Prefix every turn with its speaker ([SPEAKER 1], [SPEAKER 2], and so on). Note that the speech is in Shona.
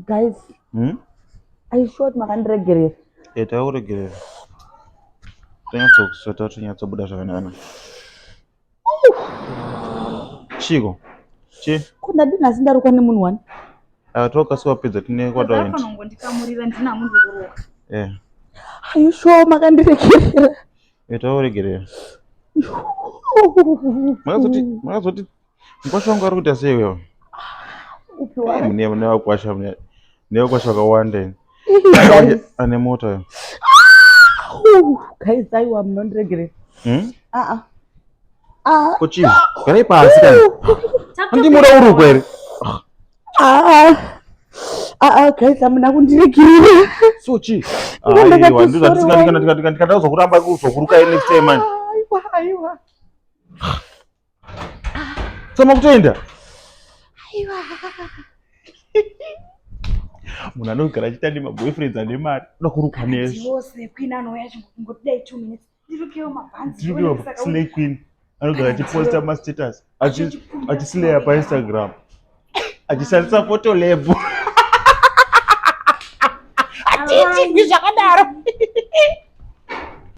[SPEAKER 1] Guys, are you sure makandiregerera?
[SPEAKER 2] Tairegerera. Tanyatsokusveta tonyatsobuda zvakanaka. Chiko? Chi?
[SPEAKER 1] Kuna dina sindarukwa nemunhu wani.
[SPEAKER 2] Tokasiwa pedza tine kwataenda.
[SPEAKER 3] Ndikamurira ndina munhu kuroka.
[SPEAKER 1] Are you sure makandiregerera?
[SPEAKER 2] Tairegerera. Makazoti mukwasha wangu ari kuita sei wewe? Mune wakwasha newakwasha wakawanda ane mota yo.
[SPEAKER 1] Guys, aiwa munondiregerera.
[SPEAKER 2] Kochi, garai pasi kana. Andimoda urukwa here.
[SPEAKER 1] Guys, amuna kundiregerera.
[SPEAKER 2] So chi. Aiwa ndikatauza kuramba kuzokuruka next time man.
[SPEAKER 1] Aiwa.
[SPEAKER 2] Tsama kutoenda. Aiwa. Munhu anogara achita nemaboyfriends ane mari unoda kurukwa nesu.
[SPEAKER 3] Wose queen anouya chingotidai 2 minutes. Ndirukewo mabhanzi.
[SPEAKER 2] Ndirukewo slay queen. Anogara achiposta mastatus achislaya paInstagram achishandisa photo lab. Atiti zvakadaro.